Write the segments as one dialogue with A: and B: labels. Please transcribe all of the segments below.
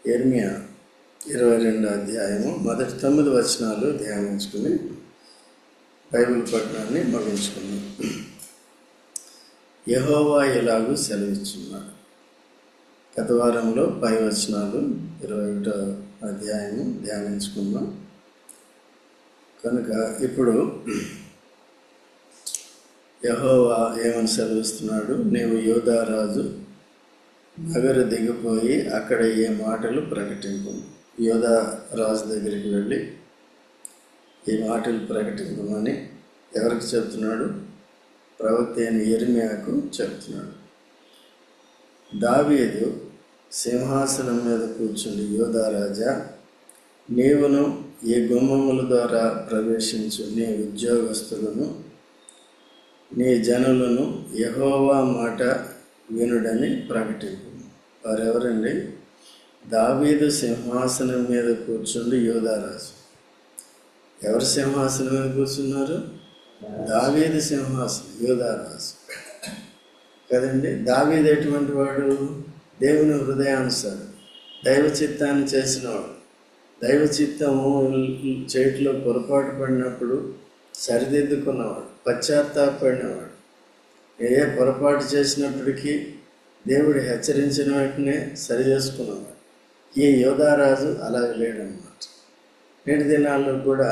A: యిర్మీయా 22వ అధ్యాయము మొదటి 9 వచనాలు ధ్యానించుకుని బైబిల్ పఠనాన్ని ముగించుకున్నాం. యెహోవా ఇలాగూ సెలవిస్తున్నాడు. గత వారంలో 10 వచనాలు 21వ అధ్యాయము ధ్యానించుకున్నాం. కనుక ఇప్పుడు యెహోవా ఏమని సెలవిస్తున్నాడు? నీవు యూదా రాజు నగరు దిగిపోయి అక్కడ ఏ మాటలు ప్రకటింపు. యూదా రాజు దగ్గరికి వెళ్ళి ఈ మాటలు ప్రకటింపమని ఎవరికి చెప్తున్నాడు? ప్రవక్త అయిన యిర్మీయాకు చెప్తున్నాడు. దావీదు సింహాసనం మీద కూర్చుని, యూదా రాజా, నీవును ఈ గుమ్మముల ద్వారా ప్రవేశించు నీ ఉద్యోగస్తులను నీ జనులను యెహోవా మాట వినుడని ప్రకటింపు. వారెవరండి? దావీదు సింహాసనం మీద కూర్చుండి యూదారాజు. ఎవరు సింహాసనం మీద కూర్చున్నారు? దావీదు సింహాసనం, యూదారాజు కదండి. దావీదు ఎటువంటి వాడు? దేవుని హృదయానుసారం దైవ చిత్తాన్ని చేసినవాడు. దైవ చిత్తము చేతిలో పొరపాటు పడినప్పుడు సరిదిద్దుకున్నవాడు, పశ్చాత్తాపడినవాడు. ఏ పొరపాటు చేసినప్పటికీ దేవుడు హెచ్చరించిన వెంటనే సరి చేసుకున్నవాడు. ఈ యోధారాజు అలాగే లేడన్నమాట. నేటి దినాల్లో కూడా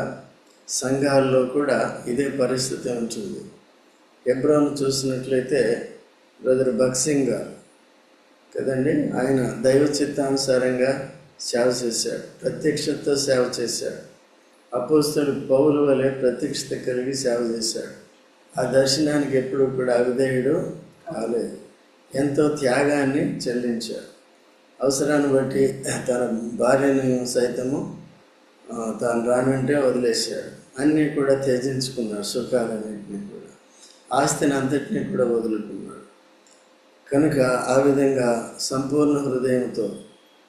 A: సంఘాల్లో కూడా ఇదే పరిస్థితి ఉంటుంది. హెబ్రోను చూసినట్లయితే బ్రదర్ భక్సింగ్ గారు కదండి, ఆయన దైవ చిత్తానుసారంగా సేవ చేశాడు, ప్రత్యక్షతతో సేవ చేశాడు. అపోస్తలుడు పౌలు వలె ప్రత్యక్షత కలిగి సేవ చేశాడు. ఆ దర్శనానికి ఎప్పుడూ కూడా అవిధేయుడు కాలేదు. ఎంతో త్యాగాన్ని చెల్లించాడు. అవసరాన్ని బట్టి తన భార్యను సైతము తాను రానంటే వదిలేశాడు. అన్నీ కూడా త్యజించుకున్నాడు, సుఖాలన్నింటినీ కూడా, ఆస్తిని అంతటినీ కూడా వదులుకున్నాడు. కనుక ఆ విధంగా సంపూర్ణ హృదయంతో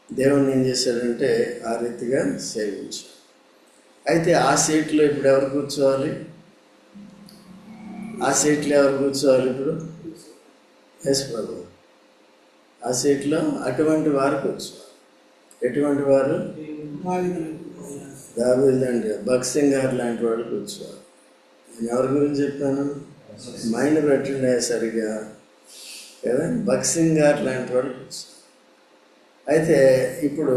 A: దేవుణ్ణి ఏం చేశాడంటే ఆ రీతిగా సేవించాడు. అయితే ఆ సీట్లో ఇప్పుడు ఎవరు కూర్చోవాలి? ఆ సీట్లో ఎవరు కూర్చోవాలి? ఇప్పుడు యేసు ప్రభువు ఆ సీట్లో అటువంటి వారు కూర్చోవాలి. ఎటువంటి వారు? దావీదండి, భక్సింగ్ గారు లాంటి వాడు కూర్చోవాలి. నేను ఎవరి గురించి చెప్పాను? మైండ్ పెట్టండి సరిగా కదా. భక్సింగ్ గారు లాంటి వాడు కూర్చోవాలి. అయితే ఇప్పుడు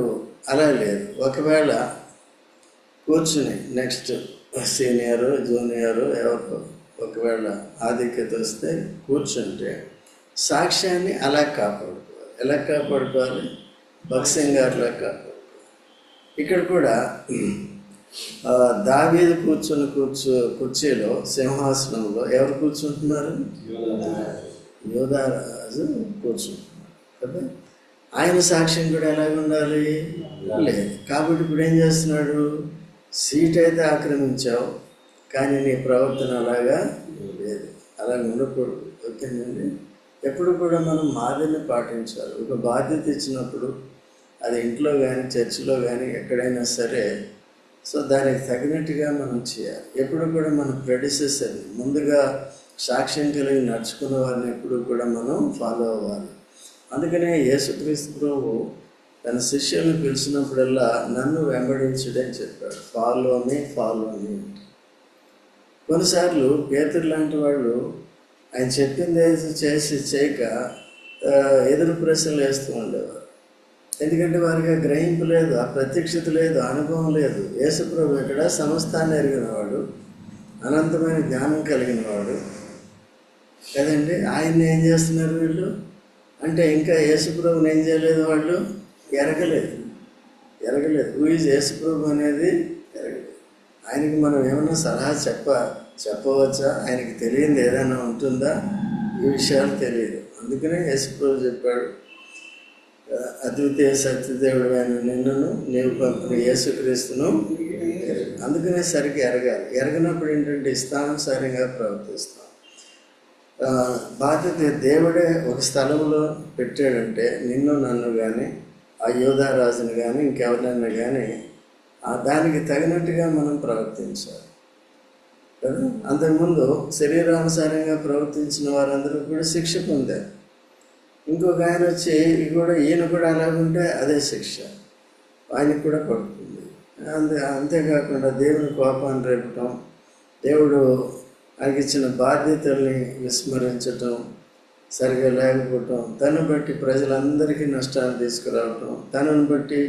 A: అలా లేదు. ఒకవేళ కూర్చుని నెక్స్ట్ సీనియరు జూనియరు ఎవరు ఒకవేళ ఆధిక్యత వస్తే కూర్చుంటే సాక్ష్యాన్ని అలా కాపాడుకోవాలి. ఎలా కాపాడుకోవాలి? భక్సింగ్ గారిలా కాపాడుకోవాలి. ఇక్కడ కూడా దావీదు కూర్చుని కుర్చీలో సింహాసనంలో ఎవరు కూర్చుంటున్నారు? యోధారాజు కూర్చుంటున్నారు కదా. ఆయన సాక్ష్యం కూడా ఎలాగ ఉండాలి? లేదు. కాబట్టి ఇప్పుడు ఏం చేస్తున్నాడు? సీట్ అయితే ఆక్రమించావు, కానీ నీ ప్రవర్తన అలాగా లేదు. అలాగ ఉండకూడదు. ఓకేనండి. ఎప్పుడు కూడా మనం మాదిరిని పాటించాలి. ఒక బాధ్యత ఇచ్చినప్పుడు అది ఇంట్లో కానీ చర్చిలో కానీ ఎక్కడైనా సరే, సో దానికి తగినట్టుగా మనం చేయాలి. ఎప్పుడు కూడా మన ప్రెడిసెసర్ని, ముందుగా సాక్ష్యం కలిగి నడుచుకున్న వారిని ఎప్పుడు కూడా మనం ఫాలో అవ్వాలి. అందుకనే యేసుక్రీస్తు ప్రభు తన శిష్యులను పిలిచినప్పుడల్లా నన్ను వెంబడించుడని చెప్పాడు. ఫాలో మీ కొన్నిసార్లు పేతురు లాంటి వాళ్ళు ఆయన చెప్పింది చేసి చేయక ఎదురు ప్రశ్నలు వేస్తూ ఉండేవారు. ఎందుకంటే వారికి ఆ గ్రహింపు లేదు, ఆ ప్రత్యక్షత లేదు, అనుభవం లేదు. యేసు ప్రభు ఇక్కడ సమస్తాన్ని ఎరిగినవాడు, అనంతమైన జ్ఞానం కలిగినవాడు కదండి. ఆయన్ని ఏం చేస్తున్నారు వీళ్ళు అంటే ఇంకా యేసుప్రభుని ఏం చేయలేదు, వాళ్ళు ఎరగలేదు. హూ ఈజ్ యేసుప్రభు అనేది ఎరగలేదు. ఆయనకి మనం ఏమన్నా సలహా చెప్పవచ్చా? ఆయనకి తెలియంది ఏదైనా ఉంటుందా? ఈ విషయాలు తెలియదు. అందుకనే యేసుప్రభు చెప్పాడు, అద్వితీయ సత్యదేవుడు అయిన నిన్నును నీవు పంపిన యేసుక్రీస్తును. అందుకనే సరిగ్గా ఎరగాలి. ఎరగనప్పుడు ఏంటంటే ఇష్టానుసారంగా ప్రవర్తిస్తాం. బాధ్యత దేవుడే ఒక స్థలంలో పెట్టాడంటే నిన్ను నన్ను కానీ ఆ యోధారాజుని కానీ ఇంకెవరినైనా కానీ దానికి తగినట్టుగా మనం ప్రవర్తించాలి కదా. అంతకుముందు శరీరానుసారంగా ప్రవర్తించిన వారందరూ కూడా శిక్ష పొందారు. ఇంకొక ఆయన వచ్చి ఈయన కూడా అలాగుంటే అదే శిక్ష ఆయనకు కూడా పడుతుంది. అంతేకాకుండా దేవుని కోపాన్ని రేపటం, దేవుడు ఆయనకి ఇచ్చిన బాధ్యతల్ని విస్మరించటం, సరిగా లేకపోవటం, తను బట్టి ప్రజలందరికీ నష్టాన్ని తీసుకురావటం, తనను బట్టి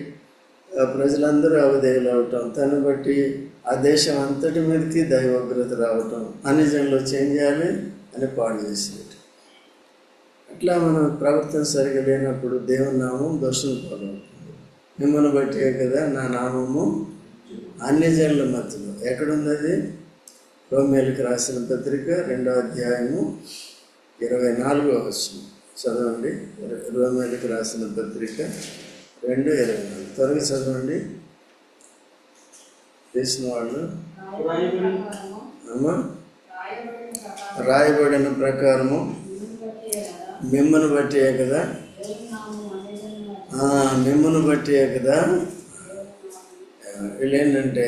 A: ప్రజలందరూ అవధేయులు అవటం, తను బట్టి ఆ దేశం అంతటి మీదకి దైవోగ్రత రావటం, అన్ని జనులు చేంజ్ చేయాలి అని పాడు చేసినట్టు. అట్లా మనం ప్రవర్తన సరిగా లేనప్పుడు దేవుని నామం దోషం పాలవుతుంది. మిమ్మల్ని బట్టే కదా నా నామము అన్ని జనుల మధ్యలో. ఎక్కడుంది అది? రోమేలుకి రాసిన పత్రిక 2వ అధ్యాయము 24వ వచనం చదవండి. రోమేలుకి రాసిన పత్రిక 2:24 త్వరగా చదవండి చేసిన వాళ్ళు. అమ్మా, రాయబడిన ప్రకారము మిమ్మల్ని బట్టే కదా, మిమ్మల్ని బట్టే కదా. వీళ్ళు ఏంటంటే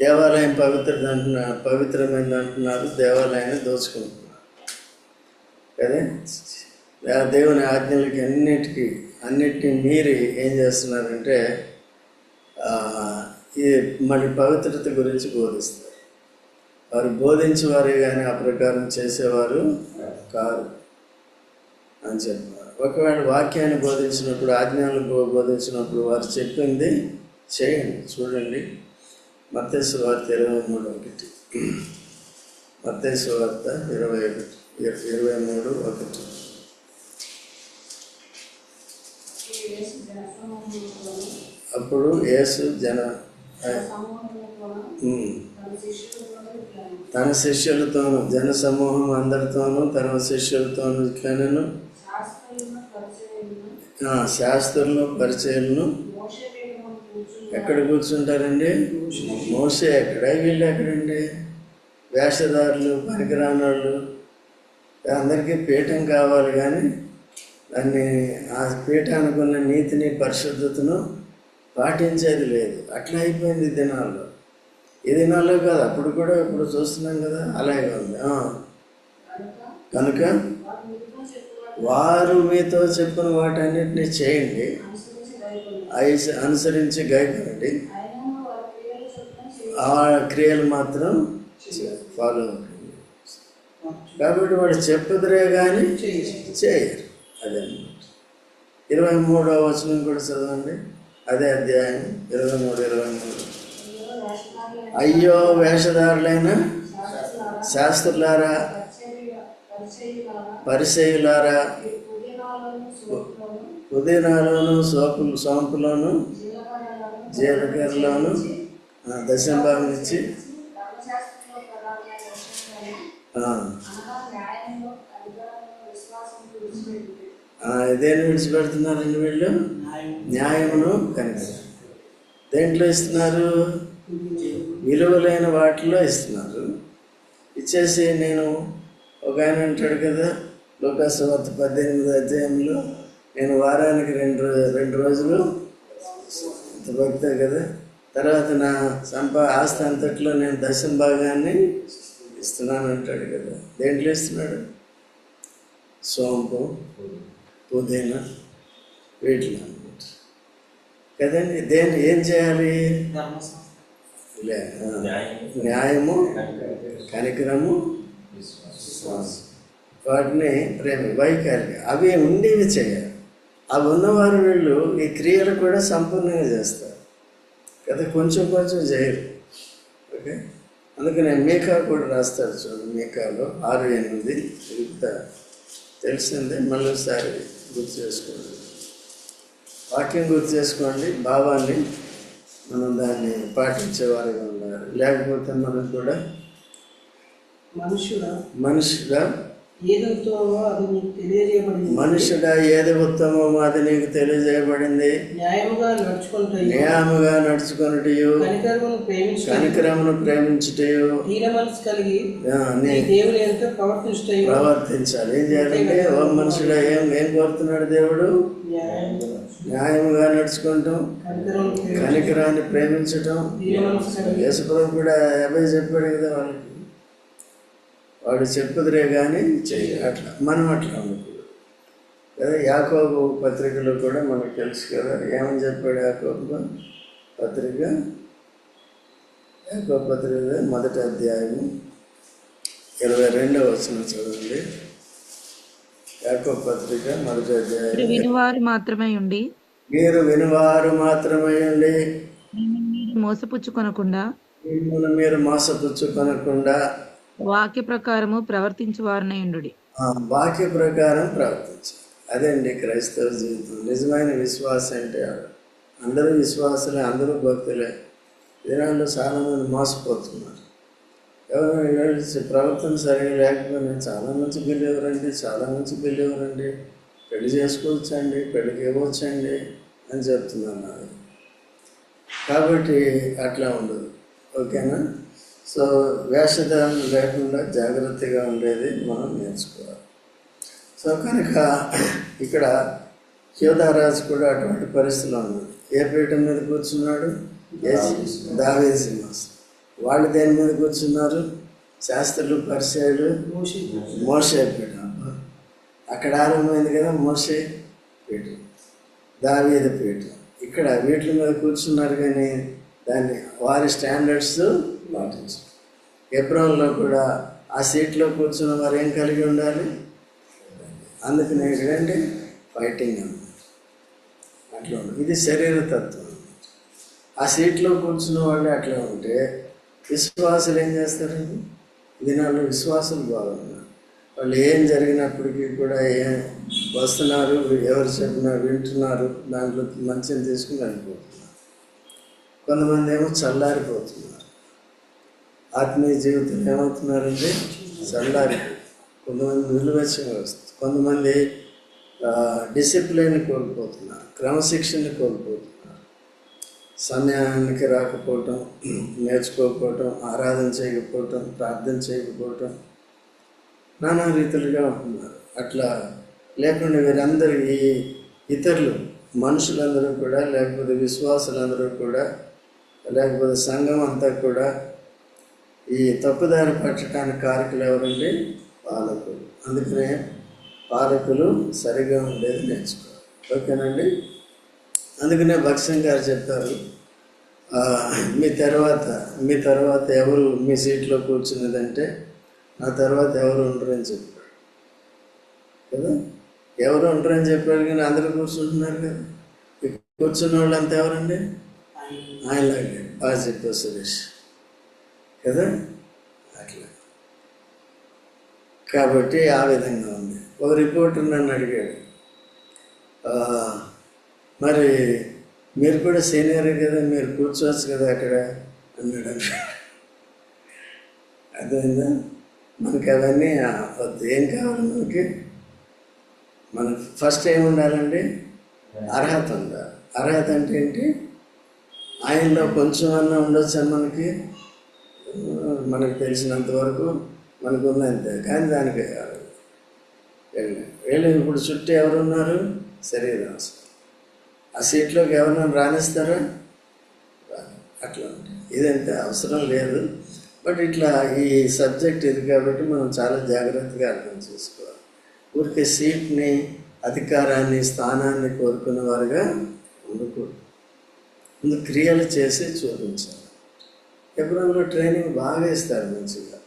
A: దేవాలయం పవిత్రమైనది అంటున్నారు, దేవాలయాన్ని దోచుకుంటున్నారు కదా. దేవుని ఆజ్ఞలకి అన్నిటినీ మీరి ఏం చేస్తున్నారంటే ఈ మళ్ళీ పవిత్రత గురించి బోధిస్తారు. వారు బోధించేవారే కానీ ఆ ప్రకారం చేసేవారు కారు అని చెప్పారు. ఒకవేళ వాక్యాన్ని బోధించినప్పుడు, ఆజ్ఞలు బోధించినప్పుడు వారు చెప్పింది చేయండి. చూడండి మత్తయి సువార్త 23:1. మత్తయి సువార్త 23:1. అప్పుడు యేసు తన శిష్యులతోనూ, జన సమూహం అందరితోనూ, తన శిష్యులతోనూ కనెను. శాస్త్రులను పరిచయులను ఎక్కడ కూర్చుంటారండి? మోసే ఎక్కడ, వీళ్ళు ఎక్కడండి? వేషధారులు, పనికిరానోళ్ళు. అందరికీ పీఠం కావాలి కానీ దాన్ని ఆ పీఠానికి ఉన్న నీతిని, పరిశుద్ధతను పాటించేది లేదు. అట్లా అయిపోయింది ఈ దినాల్లో. ఈ దినాల్లో కాదు, అప్పుడు కూడా ఇప్పుడు చూస్తున్నాం కదా, అలాగే ఉంది. కనుక వారు మీతో చెప్పిన వాటన్నిటిని చేయండి, అనుసరించి గైపడండి. ఆ క్రియలు మాత్రం ఫాలో అవుతుంది. కాబట్టి వాడు చెప్పుదురే కానీ చేయరు. అదన్నమాట. 23వ వచనం కూడా చదవండి, అదే అధ్యాయం 23:23. అయ్యో వేషధారులైన శాస్త్రులారా, పరిసయ్యులారా, పుదీనాలోను సోంపులోను జీలకర్రలోను దశంభాగం ఇచ్చి దేన్ని విడిచిపెడుతున్నారండి వీళ్ళు? న్యాయమును కనికరం. దేంట్లో ఇస్తున్నారు? విలువలైన వాటిలో ఇస్తున్నారు. ఇచ్చేసి నేను ఒక ఆయన అంటాడు కదా, లూకాసు వార్త 18వ అధ్యాయంలో, నేను వారానికి రెండు రోజులు భక్తే కదా, తర్వాత నా ఆస్తి అంతట్లో నేను దశమ భాగాన్ని ఇస్తున్నాను అంటాడు కదా. దేంట్లో ఇస్తున్నాడు? సోంపు, పుదీనా, వీటిలో అన్నమాట కదండి. ఏం చేయాలి? న్యాయము, కనికరము, వాటిని ప్రేమ, వైఖరి, అవి ఉండేవి చేయాలి. అవి ఉన్నవారు వీళ్ళు ఈ క్రియలు కూడా సంపూర్ణంగా చేస్తారు కదా, కొంచెం చేయరు. ఓకే, అందుకనే మీకా కూడా రాస్తాడు చూడండి. మీకాలో 6:8 ఇంత తెలిసిందే, మళ్ళీ ఒకసారి గుర్తు చేసుకోండి. వాక్యం గుర్తు చేసుకోండి, భావాన్ని మనం దాన్ని పాటించేవారిగా ఉండాలి. లేకపోతే మనం కూడా మనుషుడా ఏది ఉత్తమమో అది నీకు తెలియజేయబడింది. న్యాయముగా నడుచుకొనుటయు, కనికరమును ప్రేమించుటయు, ప్రవర్తించాలి. ఏం చేయాలంటే, ఓ మనుషుడా ఏం కోరుతున్నాడు దేవుడు? న్యాయముగా నడుచుకుంటాం, కనికరాన్ని ప్రేమించటం. యేసుప్రభు కూడా 50 చెప్పాడు కదా వాళ్ళకి, వాడు చెప్పుదురే కానీ చెయ్యి. అట్లా మనం అట్లా ఉండకూడదు. అదే యాకోబు పత్రికలో కూడా మనకు తెలుసు కదా, ఏమని చెప్పాడు యాకోబు పత్రిక, యాకోబు పత్రిక 1వ అధ్యాయము 22వ వచనం చదవండి. యాకోబు పత్రిక 1వ అధ్యాయం.
B: వినువారు మాత్రమే ఉండి,
A: మీరు వినువారు మాత్రమే ఉండి
B: మోసపుచ్చుకొనకుండా,
A: మిమ్మల్ని మీరు మోసపుచ్చుకొనకుండా
B: వాక్య ప్రకారము ప్రవర్తించు వారినై ఉండుడి.
A: వాక్య ప్రకారం ప్రవర్తించాలి. అదండి క్రైస్తవ జీవితం. నిజమైన విశ్వాసం అంటే అందరూ విశ్వాసులే, అందరూ భక్తులే. దినాల్లో చాలామంది మోసపోతున్నారు. ఎవరైనా ప్రవర్తన సరిగా లేకపోయినా చాలా మంచి బిల్లేవర్ అండి, చాలా మంచి బిల్లేవర్ అండి, పెళ్లి చేసుకోవచ్చండి, పెళ్ళికి ఇవ్వచ్చండి అని చెప్తున్నారు నాకు. కాబట్టి అట్లా ఉండదు. ఓకేనా? సో వేషధారణ లేకుండా జాగ్రత్తగా ఉండేది మనం నేర్చుకోవాలి. సో కనుక ఇక్కడ యోధారాజు కూడా అటువంటి పరిస్థితిలో ఉన్నాడు. ఏ పీఠం మీద కూర్చున్నాడు? దావీదు సింహాసనం. వాళ్ళు దేని మీద కూర్చున్నారు? శాస్త్రులు, పరిచయులు, మోషే పీఠం. అక్కడ ఆరంభమైంది కదా మోషే పీఠం, దావీదు పీఠం. ఇక్కడ వీటి మీద కూర్చున్నారు, కానీ దాన్ని వారి స్టాండర్డ్స్ పాటించారు. హెబ్రోన్లో కూడా ఆ సీట్లో కూర్చున్న వారు ఏం కలిగి ఉండాలి? అందుకని ఏంటంటే ఫైటింగ్ అన్నమాట. అట్లా ఉండదు. ఇది శరీర తత్వం. ఆ సీట్లో కూర్చున్న వాళ్ళు అట్లా ఉంటే విశ్వాసులు ఏం చేస్తారండి? దినాల్లో విశ్వాసులు బాగున్నారు. వాళ్ళు ఏం జరిగినప్పటికీ కూడా ఏం వస్తున్నారు, ఎవరు చెప్పినా వింటున్నారు, దాంట్లో మంచిని తీసుకుని వెళ్ళిపోతున్నారు. కొంతమంది ఏమో చల్లారిపోతున్నారు. ఆత్మీయ జీవితం ఏమవుతున్నారంటే చల్లారిపోతుంది. కొంతమంది నిలువెచ్చగా వస్తుంది, కొంతమంది డిసిప్లిన్ కోల్పోతున్నారు, క్రమశిక్షణ కోల్పోతున్నారు, సమయానికి రాకపోవటం, నేర్చుకోకపోవటం, ఆరాధన చేయకపోవటం, ప్రార్థన చేయకపోవటం, నానా రీతులుగా ఉంటున్నారు. అట్లా లేకుండా వీరందరూ ఈ ఇతరులు మనుషులందరూ కూడా, లేకపోతే విశ్వాసులందరూ కూడా, లేకపోతే సంఘం అంతా కూడా ఈ తప్పుదారి పట్టడానికి కారకులు ఎవరండి? పాలకులు. అందుకనే పాలకులు సరిగా ఉండేది నేర్చుకోవాలి. ఓకేనండి? అందుకనే భక్సింగ్ గారు చెప్పారు, మీ తర్వాత ఎవరు మీ సీట్లో కూర్చున్నదంటే నా తర్వాత ఎవరు ఉండరని చెప్పాడు కదా. ఎవరు ఉండరని చెప్పాడు, కానీ అందరూ కూర్చుంటున్నారు కదా. కూర్చున్న వాళ్ళు అంతా ఎవరండి? ఆయనలాగే బాగా చెప్పారు సురేష్ కదా. అట్లా కాబట్టి ఆ విధంగా ఉంది. ఒక రిపోర్టర్ నన్ను అడిగాడు, మరి మీరు కూడా సీనియర్ కదా, మీరు కూర్చోవచ్చు కదా అక్కడ అన్నాడు. అర్థమైందా? మనకి అవన్నీ వద్దు. ఏం కావాలి మనకి? మనకు ఫస్ట్ ఏమి ఉండాలండి? అర్హత ఉండాలి. అర్హత అంటే ఏంటి? ఆయనలో కొంచెం అన్నా ఉండొచ్చు మనకి తెలిసినంత వరకు మనకు ఉన్నంతే. కానీ దానికి వీళ్ళు ఇప్పుడు చుట్టూ ఎవరున్నారు? శరీరం. ఆ సీట్లోకి ఎవరైనా రాణిస్తారా? అట్లా ఉంటుంది. ఇదంతే అవసరం లేదు. బట్ ఇట్లా ఈ సబ్జెక్ట్ ఇది కాబట్టి మనం చాలా జాగ్రత్తగా అర్థం చేసుకోవాలి. ఊరికే సీట్ని, అధికారాన్ని, స్థానాన్ని కోరుకున్న వారుగా ఉండకూడదు. ముందు క్రియలు చేసి చూపించాలి. ఎప్పుడన్నా ట్రైనింగ్ బాగా ఇస్తారు మంచిగా,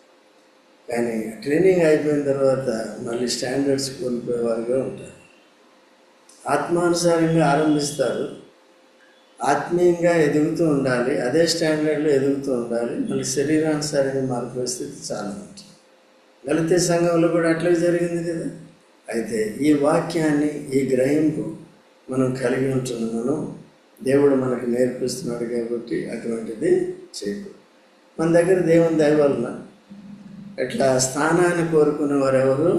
A: కానీ ట్రైనింగ్ అయిపోయిన తర్వాత మళ్ళీ స్టాండర్డ్స్ కోల్పోయేవారుగా ఉంటారు. ఆత్మానుసారంగా ఆరంభిస్తారు, ఆత్మీయంగా ఎదుగుతూ ఉండాలి, అదే స్టాండర్డ్లో ఎదుగుతూ ఉండాలి. మళ్ళీ శరీరానుసారంగా మార్పు పరిస్థితి చాలా ఉంటుంది. గలితీ సంఘంలో కూడా అట్లే జరిగింది కదా. అయితే ఈ వాక్యాన్ని, ఈ గ్రహింపు మనం కలిగి ఉంటున్నాను, దేవుడు మనకు నేర్పిస్తున్నాడు కాబట్టి అటువంటిది చేయకూడదు. మన దగ్గర దేవుని దయ వలన అట్లా స్థానాన్ని కోరుకున్న వారెవరు?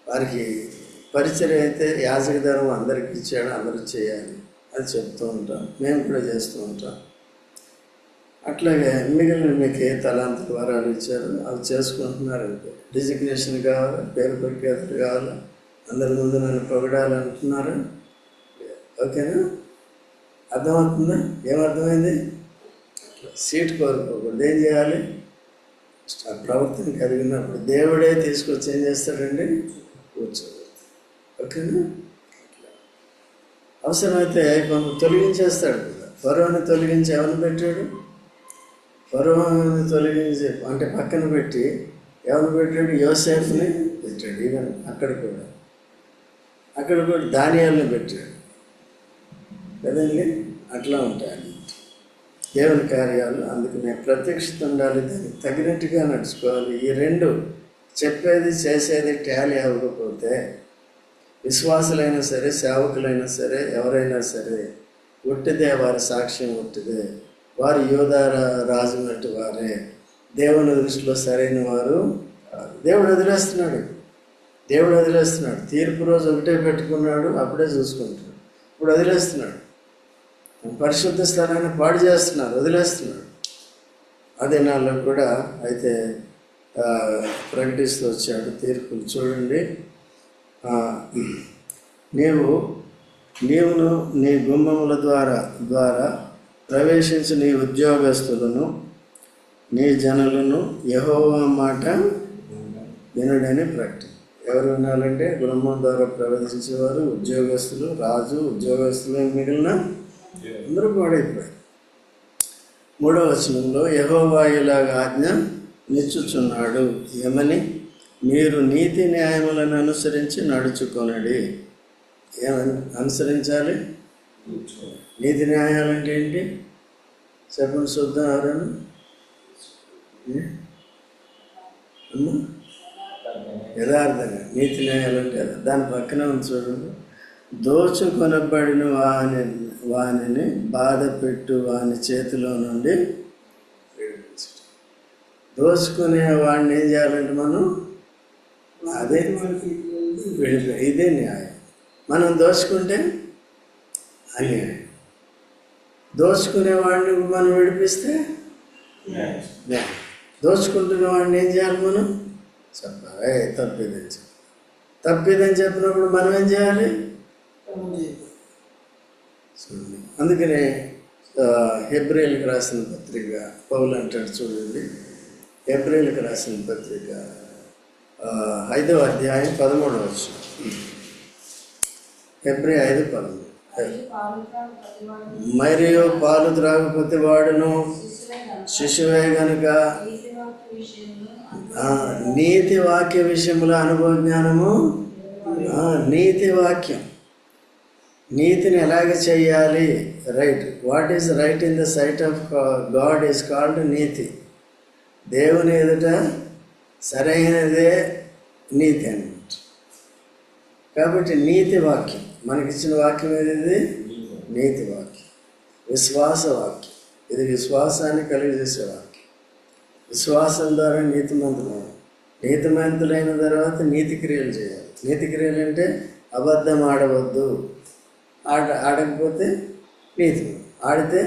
A: వారికి పరిచయం అయితే యాజక ధర్మం అందరికి ఇచ్చాడు, అందరూ చేయాలి అని చెప్తూ ఉంటాం. మేము కూడా చేస్తూ ఉంటాం. అట్లాగే మిగిలిన మీకు ఏ తలాంతకు వరాలు ఇచ్చారు అవి చేసుకుంటున్నారు. అంటే డిజిగ్నేషన్ కావాలా, పేరు ప్రఖ్యాతులు కావాలా, అందరి ముందు నన్ను పొగడాలంటున్నారా? ఓకేనా? అర్థమవుతుందా? ఏమర్థమైంది? సీట్ కోరుకోకూడదు. ఏం చేయాలి? ఆ ప్రవర్తన కలిగినప్పుడు దేవుడే తీసుకొచ్చి ఏం చేస్తాడండి? కూర్చోబెడతాడు. ఓకేనా? అవసరమైతే కొంత తొలగించేస్తాడు కదా. ఫరోని తొలగించి ఎవరిని పెట్టాడు? ఫరోని తొలగించి అంటే పక్కన పెట్టి ఎవరిని పెట్టాడు? యోసేపుని పెట్టాడు. ఈవెన్ అక్కడ కూడా దానియేలుని పెట్టాడు కదండి. అట్లా ఉంటాయి దేవుని కార్యాలు. అందుకనే ప్రత్యక్షత ఉండాలి, దానికి తగినట్టుగా నడుచుకోవాలి. ఈ రెండు చెప్పేది చేసేది టాలీ అవ్వకపోతే విశ్వాసులైనా సరే, సేవకులైనా సరే, ఎవరైనా సరే ఒట్టిదే, వారి సాక్ష్యం ఒట్టిదే. వారు యోధా రాజు వంటి వారే, దేవుని దృష్టిలో సరైన వారు కాదు. దేవుడు వదిలేస్తున్నాడు. తీర్పు రోజు ఒకటే పెట్టుకున్నాడు, అప్పుడే చూసుకుంటాడు. ఇప్పుడు వదిలేస్తున్నాడు. పరిశుద్ధ స్థలాన్ని పాడు చేస్తున్నారు, వదిలేస్తున్నాడు. అదే నాలో కూడా అయితే ప్రకటిస్తూ వచ్చాడు తీర్పులు. చూడండి, నీవును నీ గుమ్మముల ద్వారా ప్రవేశించి నీ ఉద్యోగస్తులను నీ జనులను యెహోవా మాట వినుడని ప్రకటన. ఎవరు వినాలంటే గుమ్మం ద్వారా ప్రవేశించేవారు, ఉద్యోగస్తులు, రాజు, ఉద్యోగస్తులు, మిగిలిన అందరూ పాడైపోయారు. 3వ వచనంలో యెహోవా ఇలాగ ఆజ్ఞ నిచ్చుచున్నాడు ఏమని, మీరు నీతి న్యాయములను అనుసరించి నడుచుకొనడి. ఏమని అనుసరించాలి? నీతి న్యాయాలంటే ఏంటి చెప్పండి చూద్దాం. ఎవరైనా యథార్థంగా నీతి న్యాయాలంటే దాని పక్కన ఉంది చూడండి. దోచుకొనబడిన వానిని బాధ పెట్టు వాని చేతిలో నుండి విడిపించడం. దోచుకునే వాడిని ఏం చేయాలంటే మనం అదే ఇదే న్యాయం. మనం దోచుకుంటే అన్యాయం. దోచుకునే వాడిని మనం విడిపిస్తే న్యాయం. దోచుకుంటున్న వాడిని ఏం చేయాలి? మనం చెప్పాలి తప్పిదని చెప్పినప్పుడు మనం ఏం చేయాలి? అందుకనే హెబ్రీయులకు రాసిన పత్రిక పౌలు అంటాడు చూడండి. హెబ్రీయులకు రాసిన పత్రిక 5వ అధ్యాయం 13వ వచనం. హెబ్రీ 5:13. మరియు పాలు త్రాగకపోతే వాడును శిశువే గనుక నీతి వాక్య విషయంలో అనుభవ జ్ఞానము. నీతి వాక్యం, నీతిని ఎలాగ చేయాలి? Right. What is right in the sight of God is called నీతి. దేవుని ఎదుట సరైనదే నీతి అన్నమాట. కాబట్టి నీతి వాక్యం, మనకిచ్చిన వాక్యం ఏది? నీతి వాక్యం, విశ్వాస వాక్యం. ఇది విశ్వాసాన్ని కలిగజేసే వాక్యం. విశ్వాసం ద్వారా నీతిమంతులైన తర్వాత నీతి క్రియలు చేయాలి. నీతి క్రియలు అంటే అబద్ధం ఆడవద్దు, ఆడకపోతే నీతి, ఆడితే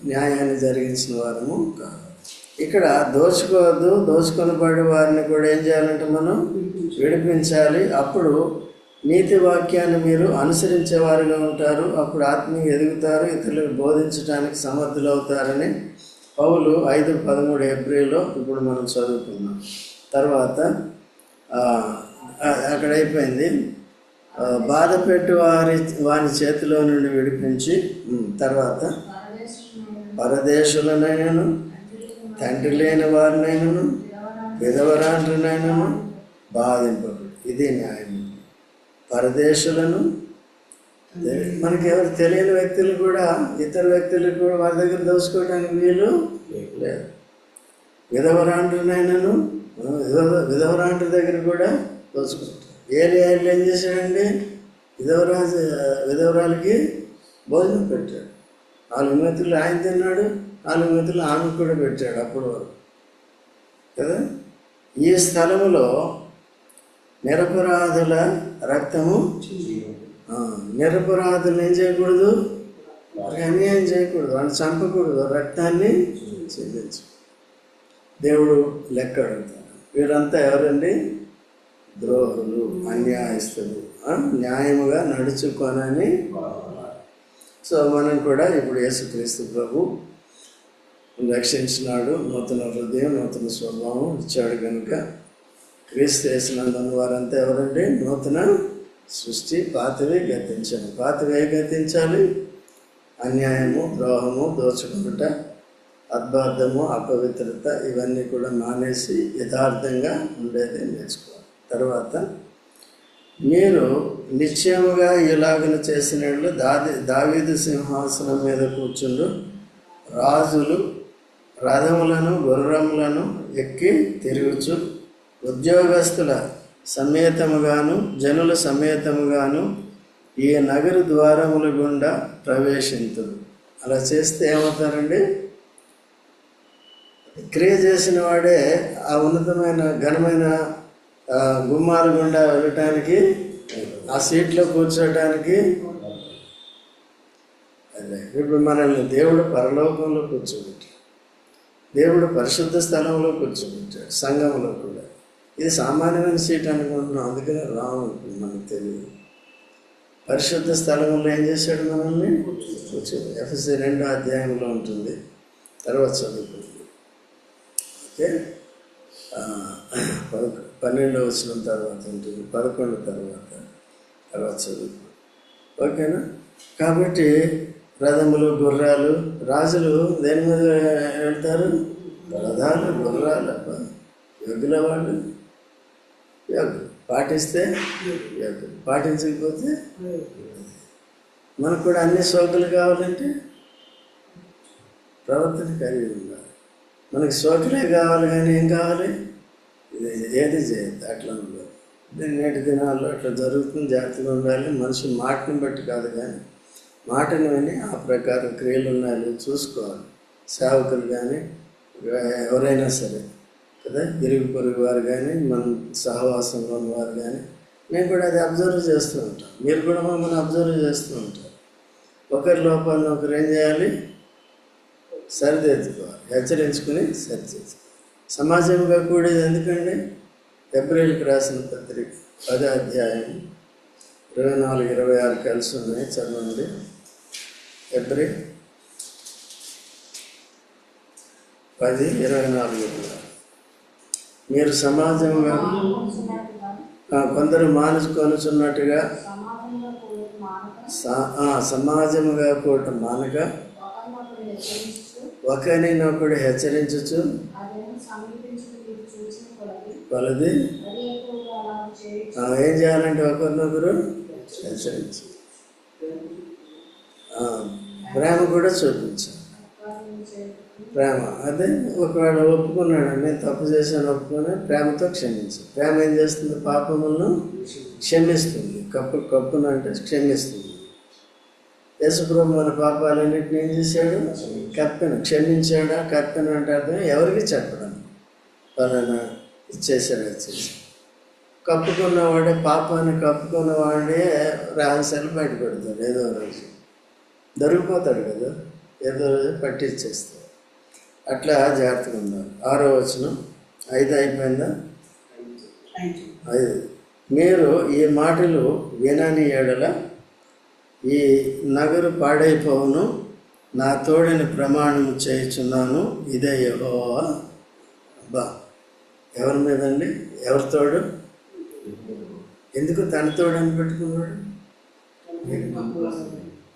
A: న్యాయాన్ని జరిగించిన వారము కాదు. ఇక్కడ దోచుకోవద్దు, దోచుకొనబడే వారిని కూడా ఏం చేయాలంటే మనం విడిపించాలి. అప్పుడు నీతి వాక్యాన్ని మీరు అనుసరించేవారుగా ఉంటారు. అప్పుడు ఆత్మీయ ఎదుగుతారు, ఇతరులకు బోధించడానికి సమర్థులు అవుతారని పౌలు 5:13 హెబ్రీలో ఇప్పుడు మనం చదువుకున్నాం. తర్వాత అక్కడ అయిపోయింది. బాధ పెట్టు వారి చేతిలో నుండి విడిపించి, తర్వాత పరదేశులనైనను, తండ్రి లేని వారినైనను, విధవరాండ్రనైనను బాధింపడు. ఇది న్యాయం. పరదేశులను, మనకి ఎవరు తెలియని వ్యక్తులు కూడా, ఇతర వ్యక్తులు కూడా వారి దగ్గర దోచుకోవడానికి వీలు లేదు. విధవరాండ్రనైనను, విధవరాండ్ర దగ్గర కూడా దోచుకుంటారు. ఏలియాలు ఏం చేశాడండి? విధవరాలకి భోజనం పెట్టాడు. 4 మెతులు ఆయన తిన్నాడు, 4 మెతులు ఆమెకు కూడా పెట్టాడు అప్పుడు వరకు కదా. ఈ స్థలములో నిరపరాధుల రక్తము, నిరపరాధులు ఏం చేయకూడదు? అన్యాయం చేయకూడదు, వాళ్ళని చంపకూడదు, రక్తాన్ని చెల్లించు. దేవుడు లెక్క అడుగుతాడు. వీరంతా ఎవరండి? ద్రోహులు, అన్యాయస్తులు, న్యాయముగా నడుచుకోనని. సో మనం కూడా ఇప్పుడు యేసుక్రీస్తు ప్రభు రక్షించినాడు, నూతన హృదయం, నూతన స్వభావం ఇచ్చాడు కనుక క్రీస్తు యేసునందున్న వారంతా ఎవరండి? నూతన సృష్టి. పాతవి గతించాలి. పాతవి గతించాలి. అన్యాయము, ద్రోహము, దోచుకుంట, అద్భార్థము, అపవిత్రత ఇవన్నీ కూడా మానేసి యథార్థంగా ఉండేది నేర్చుకోవాలి. తర్వాత మీరు నిశ్చయముగా ఇలాగను చేసినట్లు దావీదు సింహాసనం మీద కూర్చుండు రాజులు రథములను గుర్రములను ఎక్కి తిరుగుచు ఉద్యోగస్తుల సమేతముగాను జనుల సమేతముగాను ఈ నగరు ద్వారముల గుండా ప్రవేశింతురు. అలా చేస్తే ఏమవుతారండి? క్రియ చేసిన వాడే ఆ ఉన్నతమైన ఘనమైన గుమ్మాల గుండా వెళ్ళటానికి, ఆ సీట్లో కూర్చోటానికి. అదే ఇప్పుడు మనల్ని దేవుడు పరలోకంలో కూర్చోబెట్టాడు, దేవుడు పరిశుద్ధ స్థలంలో కూర్చోబెట్టాడు, సంఘంలో కూడా. ఇది సామాన్యమైన సీట్ అనుకుంటున్నాం, అందుకనే రామనుకుంటున్నాం, మనకు తెలియదు. పరిశుద్ధ స్థలంలో ఏం చేశాడు? మనల్ని కూర్చోబెట్టాడు. ఎఫ్ఎస్సి 2వ అధ్యాయంలో ఉంటుంది, తర్వాత చదువుకుంటుంది. ఓకే, 12వ వచనం తర్వాత ఉంటుంది, 11 తర్వాత చదువు. ఓకేనా? కాబట్టి రథములు, గుర్రాలు, రాజులు దేని మీద వెళ్తారు? రథాలు, గుర్రాలు. యోగుల వాళ్ళు యోగులు, పాటిస్తే యోగులు, పాటించకపోతే. మనకు కూడా అన్ని సోకులు కావాలంటే ప్రవర్తన కలిగి ఉండాలి. మనకి సోకులే కావాలి, కానీ ఏం కావాలి? ఇది ఏది చేయద్దు, అట్లా ఉండదు. నేటి దినాల్లో అట్లా జరుగుతుంది, జాగ్రత్తగా ఉండాలి. మనిషి మాటను బట్టి కాదు, కానీ మాటను విని ఆ ప్రకారం క్రియలు ఉన్నాయి చూసుకోవాలి. సేవకులు కానీ ఎవరైనా సరే కదా, ఇరుగు పొరుగు వారు కానీ మన సహవాసంలో ఉన్నవారు కానీ, మేము కూడా అది అబ్జర్వ్ చేస్తూ ఉంటాం. మీరు కూడా మమ్మల్ని అబ్జర్వ్ చేస్తూ ఉంటారు. ఒకరి లోపాలను ఒకరు ఏం చేయాలి? సరిదిద్దుకోవాలి, హెచ్చరించుకుని సరిచేసుకోవాలి. సమాజంగా కూడేది ఎందుకండి? ఏప్రిల్కి రాసిన పత్రిక 10వ అధ్యాయం 24, 26 కలిసి ఉన్నాయి, చదవండి. ఏప్రిల్ 10, 24. మీరు సమాజంగా కొందరు మానుకొనుచున్నట్టుగా సమాజముగా కూట మానక ఒకరినొకడు హెచ్చరించుచు కొలది ఏం చేయాలంటే ఒకరినొకరు హెచ్చరించు, ప్రేమ కూడా చూపించాలి. ప్రేమ అదే, ఒకవేళ ఒప్పుకున్నాడు, నేను తప్పు చేశాను ఒప్పుకొని ప్రేమతో క్షమించాలి. ప్రేమ ఏం చేస్తుంది? పాపములను క్షమిస్తుంది. కప్పును అంటే క్షమిస్తుంది. యేసుప్రభు మన పాపాలన్నింటినీ ఏం చేశాడు? కప్పెను. క్షమించాడా? కప్పెను అంటే అర్థం ఎవరికి చెప్పడం, పలానా ఇచ్చేసాడు, ఇచ్చేసాడు. కప్పుకున్నవాడే, పాపాన్ని కప్పుకున్నవాడే రహస్యాలు బయటపెడతాడు. ఏదో రోజు దొరికిపోతాడు కదా, ఏదో రోజు పట్టించేస్తాడు. అట్లా జాగ్రత్తగా ఉండాలి. 6వ వచనం, 5 అయిపోయిందా? 5. మీరు ఈ మాటలు వినని ఎడల ఈ నగరు పాడైపోవును, నా తోడని ప్రమాణం చేయుచున్నాను, ఇదే యెహోవా. ఎవరి మీదండి? ఎవరి తోడు? ఎందుకు తన తోడు అని పెట్టుకున్నాడు?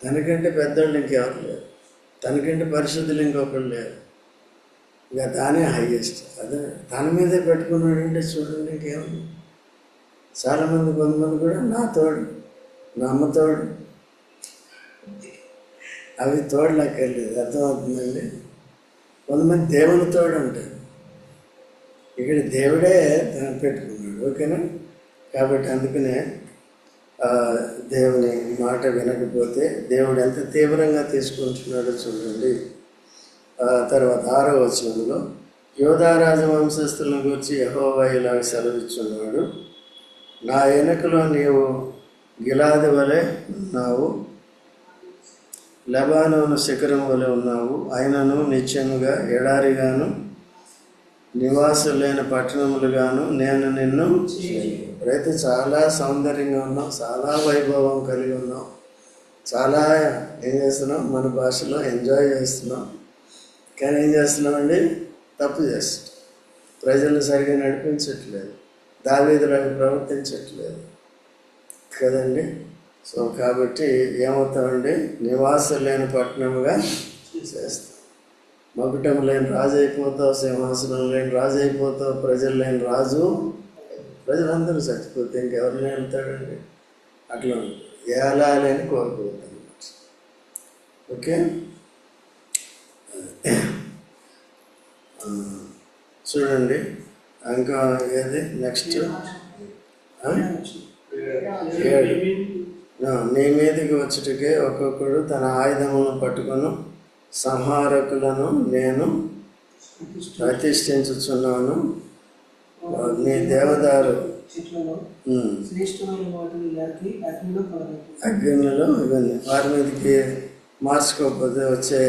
A: తనకంటే పెద్దోళ్ళు ఇంకెవరు లేరు, తనకంటే పరిశుద్ధులు ఇంకొకళ్ళు లేరు, ఇక తానే హైయెస్ట్. అదే తన మీదే పెట్టుకున్నాడంటే చూడండి ఇంకేముంది. చాలామంది, కొంతమంది కూడా నా తోడు, నా అమ్మ తోడు, అవి తోడలక్కర్లేదు. అర్థమవుతుందండి? కొంతమంది దేవుని తోడు అంటారు, ఇక్కడ దేవుడే పెట్టుకున్నాడు. ఓకేనా? కాబట్టి అందుకనే దేవుని మాట వినకపోతే దేవుడు ఎంత తీవ్రంగా తీసుకుంటున్నాడో చూడండి. తర్వాత 6వ వచనంలో యోధా రాజవంశస్థులను గురించి యెహోవా ఇలాగ సెలవిచ్చున్నాడు, నా వెనుకలో నీవు గిలాది వలె ఉన్నావు, లెబానోను శిఖరం వలె ఉన్నావు. అయినను నిత్యముగా ఎడారిగాను నివాసులైన పట్టణములుగాను నేను నిన్ను. ఇప్పుడైతే చాలా సౌందర్యంగా ఉన్నాం, చాలా వైభవం కలిగి ఉన్నాం, చాలా ఏం చేస్తున్నాం, మన భాషలో ఎంజాయ్ చేస్తున్నాం. కానీ ఏం చేస్తున్నామండి? తప్పు చేస్తున్నాం, ప్రజలను సరిగా నడిపించట్లేదు, దావీదులాగా ప్రవర్తించట్లేదు కదండి. సో కాబట్టి ఏమవుతామండి, నివాసం లేని పట్టణముగా చేస్తాం. మకుటం లేని రాజు అయిపోతావు, సింహాసనం లేని రాజు అయిపోతావు, ప్రజలు లేని రాజు. ప్రజలందరూ చచ్చిపోతే ఇంకెవరిని వెళ్తాడండి? అట్లా ఏలాలని కోరుకోవద్దు. ఓకే, చూడండి ఇంకా ఏది నెక్స్ట్ 7. నీ మీదకి వచ్చుటకే ఒక్కొక్కడు తన ఆయుధములను పట్టుకొని సంహారకులను నేను ప్రతిష్ఠించుచున్నాను. నీ దేవదారు అగ్నిలో ఇవన్నీ వారి మీదకి మార్చుకోకపోతే వచ్చే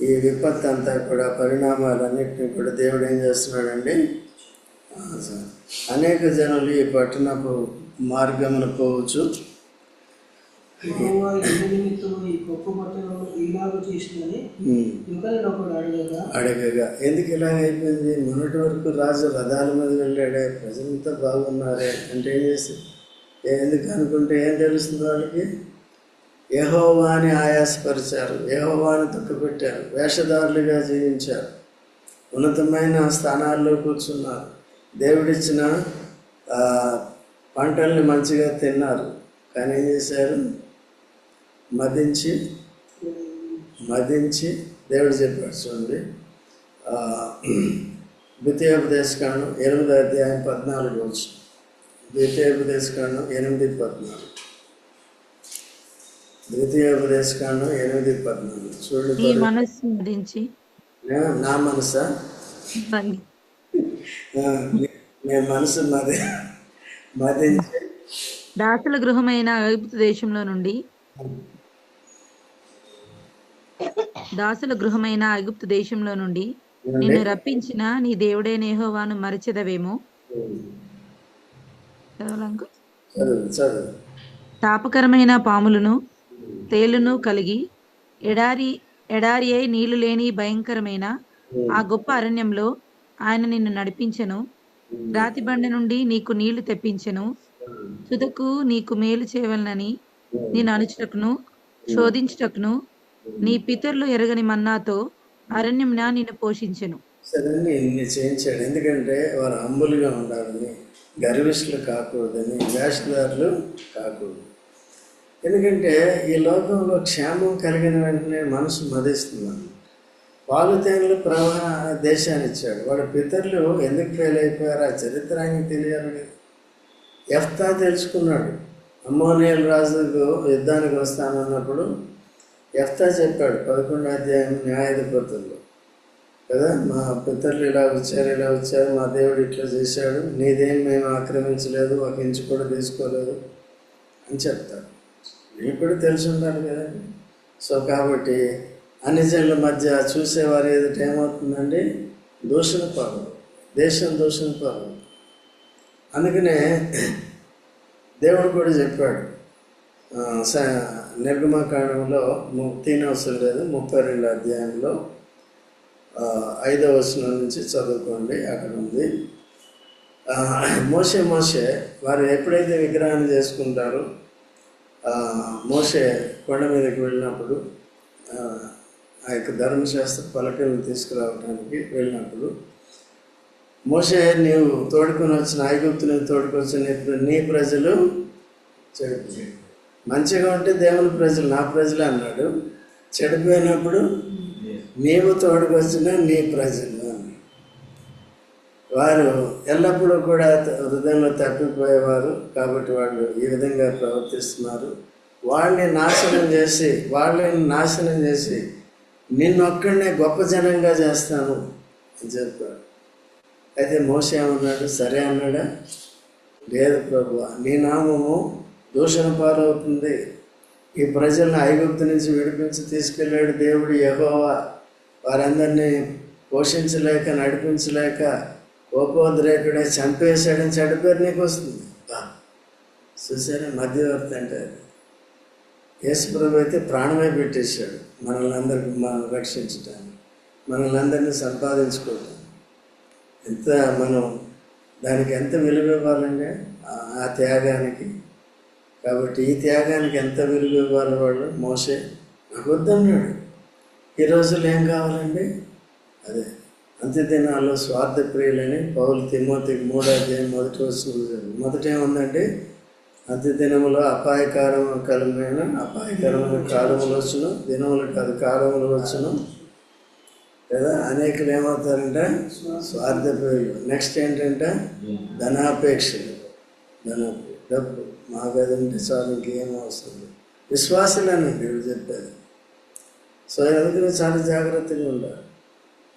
A: ఈ విపత్తు అంతా కూడా, పరిణామాలన్నింటినీ కూడా దేవుడు ఏం చేస్తున్నాడండి, అనేక జనులు ఈ పట్టణపు మార్గమును పోవచ్చు. అడగగా ఎందుకు ఇలాగైపోయింది? మొన్నటి వరకు రాజు రథాల మీద వెళ్ళాడే, ప్రజలంతా బాగున్నారే అంటే ఏం చేసి ఎందుకు అనుకుంటే ఏం తెలుస్తుంది వాళ్ళకి? యెహోవాని ఆయాసపరిచారు, యెహోవాని దుఃఖపెట్టారు, వేషధారులుగా జీవించారు, ఉన్నతమైన స్థానాల్లో కూర్చున్నారు, దేవుడిచ్చిన పంటల్ని మంచిగా తిన్నారు. కానీ ఏం చేశారు? మదించి దేవుడు చెప్పాడు. చూడండి, ద్వితీయోపదేశకాండం 8వ అధ్యాయం 14 వచ్చు. ద్వితీయోపదేశకాండం 8:14. ద్వితీయోపదేశకాండం 8:14 చూడండి. నా మనసా? నేను మనసు మదించి
B: దాసుల గృహమైన ఐగుప్తు దేశంలో నుండి నిన్ను రప్పించిన నీ దేవుడైన యెహోవాను మరచెదవేమో. తాపకరమైన పాములను తేలును కలిగి ఎడారి అయి నీళ్లు లేని భయంకరమైన ఆ గొప్ప అరణ్యంలో ఆయన నిన్ను నడిపించెను. రాతి బండ నుండి నీకు నీళ్లు తెప్పించెను. తుదకు నీకు మేలు చేయవలనని నేను అనుచుటకును శోధించుటకును నీ పితరులు ఎరగని మన్నాతో అరణ్యంన నిన్ను పోషించెను.
A: సరే, ఇన్ని చేయించాడు. ఎందుకంటే వారు హంబుల్గా ఉండాలని, గర్విష్ఠులు కాకూడదని, వేషధారులు కాకూడదు. ఎందుకంటే ఈ లోకంలో క్షేమం కలిగిన వెంటనే మనసు మదిస్తున్నాను. పాలు తేనెలు ప్రవాహ దేశాన్ని ఇచ్చాడు. వాడి పితరులు ఎందుకు ఫెయిల్ అయిపోయారు? ఆ చరిత్ర ఆయనకి తెలియాలి కదా. యెఫ్తా తెలుసుకున్నాడు. అమ్మోనియల్ రాజుకు యుద్ధానికి వస్తానన్నప్పుడు యెఫ్తా చెప్పాడు 11వ అధ్యాయం న్యాయాధిపతుల్లో కదా, మా పితరులు ఇలా వచ్చారు, మా దేవుడు ఇట్లా చేశాడు, నీదేం మేము ఆక్రమించలేదు, ఒక ఇంచు కూడా తీసుకోలేదు అని చెప్తాడు. నీకు కూడా తెలిసి ఉండాలి కదండి. సో కాబట్టి అన్ని జనుల మధ్య చూసేవారు ఎదుట ఏమవుతుందండి? దూషణ పాలు, దేశం దూషణ పాలు. అందుకనే దేవుడు కూడా చెప్పాడు నిర్గమకాండంలో 32వ అధ్యాయంలో 5వ వచనం నుంచి చదువుకోండి. అక్కడ ఉంది, మోషే వారు ఎప్పుడైతే విగ్రహాన్ని చేసుకుంటారో, మోషే కొండ మీదకి వెళ్ళినప్పుడు ఆ యొక్క ధర్మశాస్త్ర పలకలను తీసుకురావడానికి వెళ్ళినప్పుడు, మోషే నీవు తోడుకొని వచ్చిన ఐగుప్తుని తోడుకొచ్చిన నీ ప్రజలు చెడిపోయారు. మంచిగా ఉంటే దేవుని ప్రజలు నా ప్రజలు అన్నాడు. చెడిపోయినప్పుడు నీవు తోడుకొచ్చిన నీ ప్రజలు అన్నాడు. వారు ఎల్లప్పుడూ కూడా హృదయంలో తప్పిపోయేవారు కాబట్టి వాళ్ళు ఈ విధంగా ప్రవర్తిస్తున్నారు. వాళ్ళని నాశనం చేసి నిన్నొక్కడనే గొప్ప జనంగా చేస్తాను అని చెప్పాడు. అయితే మోషే ఏమన్నాడు? సరే అన్నాడా? లేదు ప్రభువా, నీ నామము దూషణ పాలవుతుంది. ఈ ప్రజలను ఐగుప్తు నుంచి విడిపించి తీసుకెళ్ళాడు దేవుడు యెహోవా. వారందరినీ పోషించలేక నడిపించలేక కోపోద్రేకుడే చంపేశాడని చెడ్డ పేరు నీకు వస్తుంది. చూసారా, మధ్యవర్తి అంటే యేసు ప్రభు అయితే ప్రాణమే పెట్టేశాడు మనల్ని రక్షించటానికి, మనల్ని అందరినీ సంపాదించుకోవటానికి. ఎంత మనం దానికి ఎంత విలువ ఇవ్వాలండి ఆ త్యాగానికి. కాబట్టి ఈ త్యాగానికి ఎంత విలువ ఇవ్వాలి వాడు? మోసే నాకు వద్దన్నాడు. ఈ రోజుల్లో ఏం కావాలండి? అదే అంత్యదినాల్లో స్వార్థ ప్రియులని పౌలు తిమోతికి 3వ అధ్యాయం 1వ వచనం. మొదట ఏముందండి? అంత్యదినములో అపాయకరమైన కాలములు వచ్చును, దినములు కాదు కాలములు వచ్చును కదా. అనేకులు ఏమవుతారంటే స్వార్థ ప్రియులు. నెక్స్ట్ ఏంటంటే ధనాపేక్షలు, డబ్బు మాకు అదంటే చాలు, ఇంకేం అవసరం లేదు. విశ్వాసులేనండి వీళ్ళు చెప్పారు. సో అందుకని చాలా జాగ్రత్తగా ఉండాలి.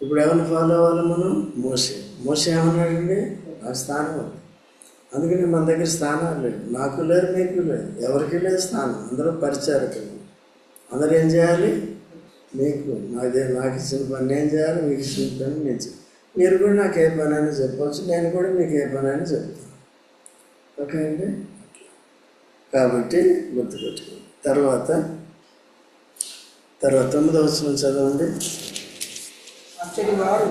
A: ఇప్పుడు ఎవరిని ఫాలో అవ్వాలి మనం? మోసే ఏమన్నాడండి? నాకు స్థానం ఉంది. అందుకని మన దగ్గర స్థానాలు లేవు. నాకు లేదు, మీకు లేదు, ఎవరికి లేదు స్థానం. అందరూ పరిచారకులు. అందరూ ఏం చేయాలి? మీకు నాకు ఇచ్చిన పని నేను చేయాలి, మీకు ఇచ్చిన పని నేను చేయాలి. మీరు కూడా నాకు ఏ పని అని చెప్పవచ్చు, నేను కూడా మీకు ఏ పని అని చెప్తాను. ఓకే అండి? కాబట్టి గుర్తుపెట్టుకోండి. తర్వాత 9వ వచనం చదవండి.
C: అచ్చటి వారు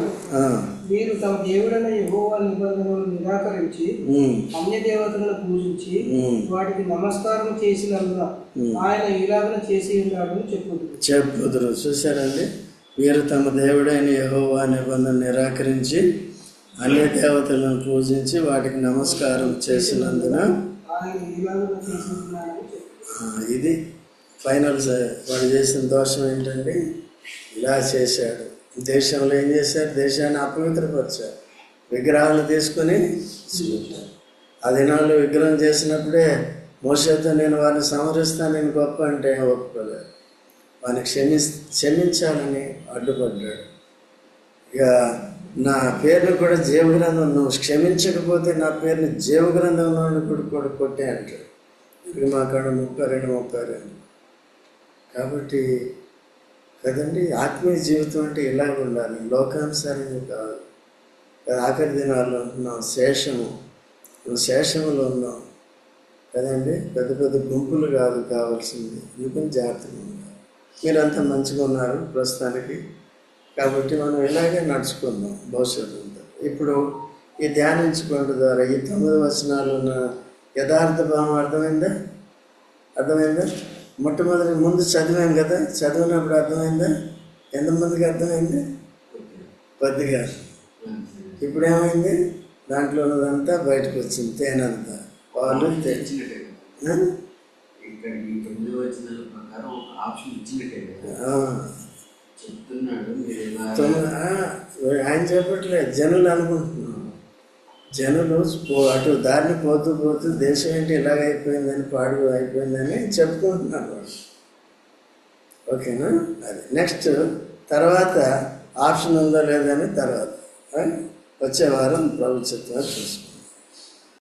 C: వీరు తమ దేవుడైన యెహోవా నిబంధనలను నిరాకరించి అన్య దేవతలను పూజించి వాటికి నమస్కారం చేసినందున ఆయన ఇలాగ చేసి ఉన్నాడని చెప్పుదురు.
A: చూశారండి? వీరు తమ దేవుడైన యెహోవా నిబంధన నిరాకరించి అన్య దేవతలను పూజించి వాటికి నమస్కారం చేసినందున
C: ఆయన ఇలాగ చేసి ఉన్నాడని.
A: ఇది ఫైనల్. వాడు చేసిన దోషం ఏంటండి? ఇలా చేశాడు. దేశంలో ఏం చేశారు? దేశాన్ని అపవిత్రపరిచారు. విగ్రహాలు తీసుకొని ఆ దినాల్లో విగ్రహం చేసినప్పుడే మోషేతో నేను వారిని సంహరిస్తాను, నేను గొప్ప అంటే ఒప్పుకోలేదు. వారిని క్షమించాలని అడ్డుపడ్డాడు. ఇక నా పేరుని కూడా జీవగ్రంథం, నువ్వు క్షమించకపోతే నా పేరుని జీవగ్రంథంలో కూడా కొట్టే అంటాడు. ఇది మా కాడ 32. కాబట్టి కదండి, ఆత్మీయ జీవితం అంటే ఇలాగ ఉండాలి, లోకానుసారంగా కాదు. ఆఖరి దినాల్లో ఉంటున్నాం, శేషములో ఉన్నాం కదండి. పెద్ద పెద్ద గుంపులు కాదు కావాల్సింది. ఎందుకని జాగ్రత్తగా ఉన్నారు. మీరంతా మంచిగా ఉన్నారు ప్రస్తుతానికి. కాబట్టి మనం ఇలాగే నడుచుకుందాం భవిష్యత్తు అంతా. ఇప్పుడు ఈ ధ్యానించుకోవడం ద్వారా ఈ 9 వచనాలు ఉన్న యథార్థ భావం అర్థమైందా? మొట్టమొదటి ముందు చదివాం కదా, చదివినప్పుడు అర్థమైందా? ఎంతమందికి అర్థమైంది? కొద్దిగా. ఇప్పుడు ఏమైంది? దాంట్లో ఉన్నదంతా బయటకు వచ్చింది, తేనంతా. వాళ్ళు ఆయన చెప్పట్లేదు, జనులు అనుకుంటున్నాం. జనులు అటు దారిని పోతూ దేశం ఏంటి ఇలాగైపోయిందని, పాడు అయిపోయిందని చెప్పుకుంటున్నారు వాళ్ళు. ఓకేనా? అది నెక్స్ట్. తర్వాత ఆప్షన్ ఉందో లేదని తర్వాత వచ్చే వారం ప్రభుత్వం చూసుకుంటాం.